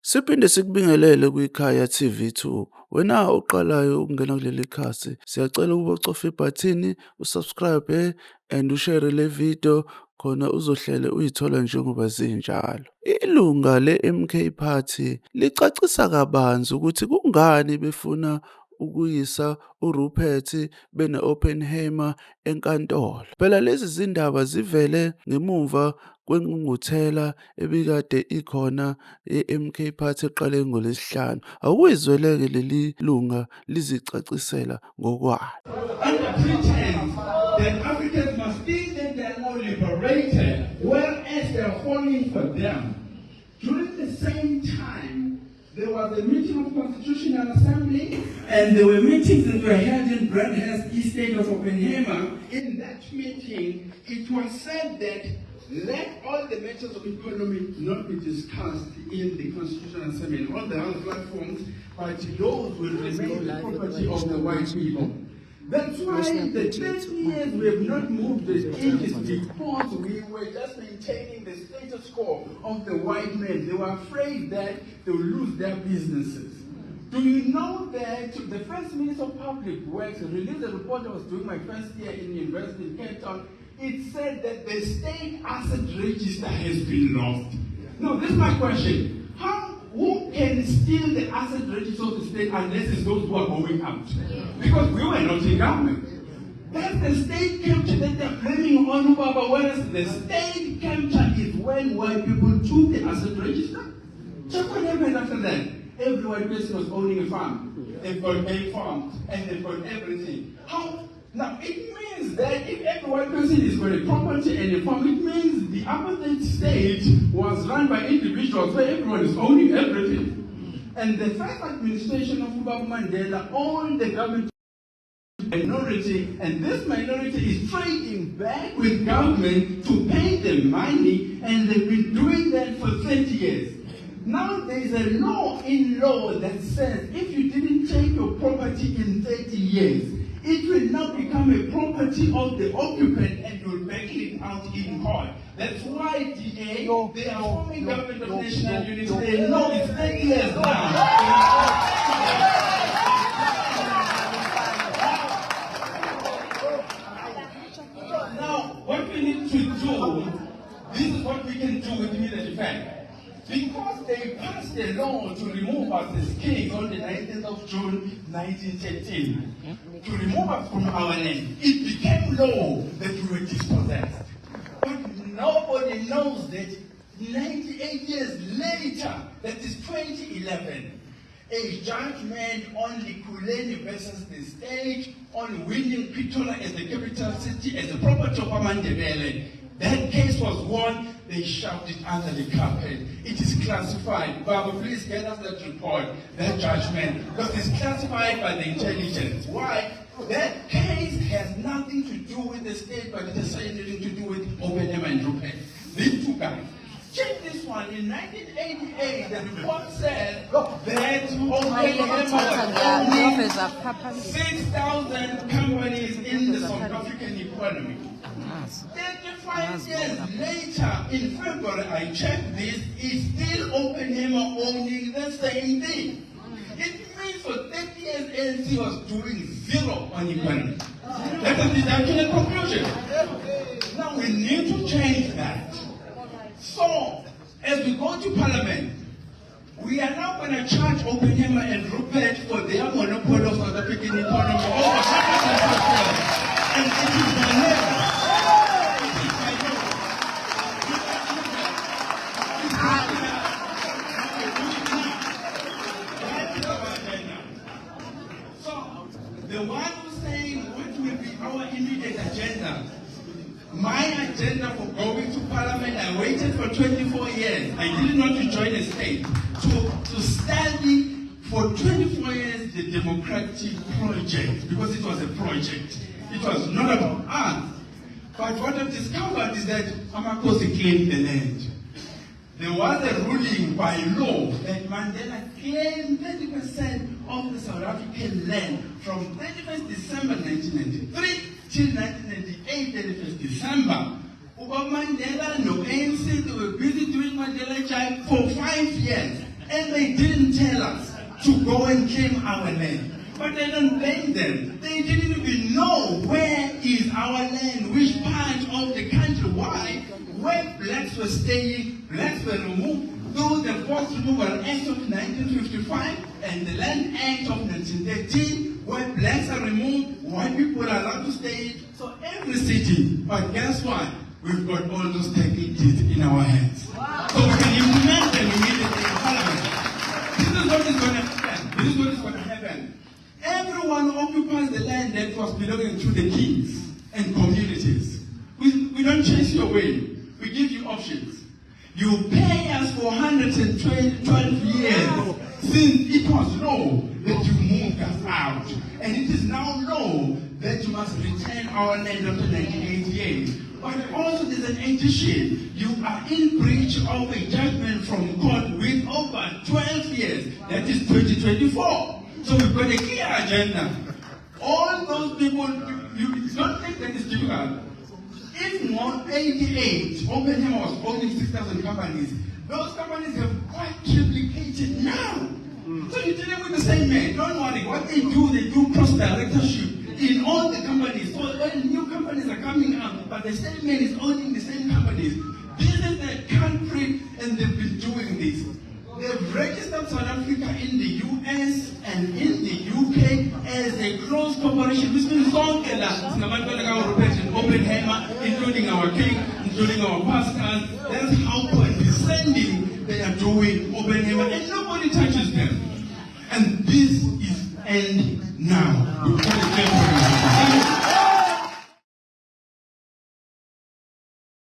Siphinde sikubingelele kwiKhaya TV2. Wena oqalayo ukungena kuleli khasi, siyacela ukuba ucofe ibhathini, usubscribe and ushare le video khona uzohlele uyithola njengoba zinjalo. Ilunga le-MK Party licacisa kabanzi ukuthi kungani befuna ukuyisa uRupert bene-Oppenheimer enkantolo. Phela lezi zindaba zivele ngemuva kwengqungquthela ebikade ikhona ye-MK Party eqale ngoLwesihlanu. Awukuyizweleke leli lunga lizicacisela ngokwalo. Under pretense that Africans must think that they are now liberated, whereas they are falling for them. During the same time, there was a meeting of Constitutional Assembly, and there were meetings that were held in Bradhurst, estate of Oppenheimer. In that meeting, it was said that let all the matters of economy not be discussed in the Constitutional Assembly and all the other platforms, but those will remain the property of the white people. That's why the 30 years we have not moved the inches because we were just maintaining the status quo of the white men. They were afraid that they would lose their businesses. Do you know that the First Minister of Public Works released a report I was doing my first year in the university in Cape Town? It said that the state asset register has been lost. Now, this is my question. Who can steal the asset register of the state unless it's those who are going out? Because we were not in government. That's the state capture that they're blaming on Ubaba, whereas the state capture is when white people took the asset register. Check what happened after that. Every white person was owning a farm. They've got a farm and they've got everything. How? Now, it means that if every white person is got a property and a farm, it means the apartheid state was run by individuals where everyone is owning everything. And the first administration of Ubaba Mandela owned the government minority, and this minority is trading back with government to pay them money, and they've been doing that for 30 years. Now there is a law in law that says if you didn't take your property in 30 years, it will now become a property of the occupant and you'll back it out in court. That's why DA, they are forming government of national unity. They know it's 30 years now. Now, what we need to do, this is what we can do with immediate effect. Because they passed a law to remove us as kings on the 19th of June 1913, to remove us from our land, it became law that we were dispossessed. But nobody knows that 98 years later, that is 2011, a judgment on Likuleni versus the state, on winning Pretoria as the capital city, as the property of Amandebele. That case was won, they shoved it under the carpet. It is classified. Baba, please get us that report, that judgment, because it's classified by the intelligence. Why? That case has nothing to do with the state, but it has something to do with Oppenheimer and Rupert. These two guys. Check this one. In 1988, the report said that Oppenheimer was 6,000 companies in the South African economy. 35 years later, in February, I checked this, is still Oppenheimer owning the same thing. It means for 30 years, ANC was doing zero on economy. That is the actual conclusion. Now we need to change that. So, as we go to Parliament, we are now going to charge Oppenheimer and Rupert for their monopoly of South African economy over 100 years. And it is the level. The one who's saying what will be our immediate agenda. My agenda for going to Parliament, I waited for 24 years. I didn't want to join a state. To study for 24 years the democratic project, because it was a project. It was not about us. But what I've discovered is that Amakosi claimed the land. There was a ruling by law that Mandela claimed 30% of the South African land from 31st December 1993 till 1998, 31st December. Mandela no ANC, they were busy doing Mandela Child for 5 years. And they didn't tell us to go and claim our land. But I don't blame them. They didn't even know where is our land, which part of the country. Why? Where blacks were staying, blacks were removed through the Forced Removal Act of 1955 and the Land Act of 1913, where blacks are removed, white people are allowed to stay. So every city, but guess what? We've got all those techniques in our hands. So we can implement them immediately in Parliament. This is what is going to happen. This is what is going to happen. Everyone occupies the land that was belonging to the kings and communities. We don't chase your way. We give you options. You pay us for 112 years since it was law that you moved us out. And it is now law that you must return our land after 1988. But also there's an addition. You are in breach of a judgment from court with over 12 years. That is 2024. So we've got a clear agenda. All those people, you don't think that is difficult. If not 88, Oppenheimer was owning 6,000 companies. Those companies have quite triplicated now. So you're dealing with the same man. Don't worry. What they do cross-directorship in all the companies. So when new companies are coming up, but the same man is owning the same companies. This is the country, and they've been doing this. They've registered South Africa in the US and in the UK as a close corporation. This means Oppenheimer, including our king, including our pastors. That's how condescending they are doing Oppenheimer, and nobody touches them. And this is end now.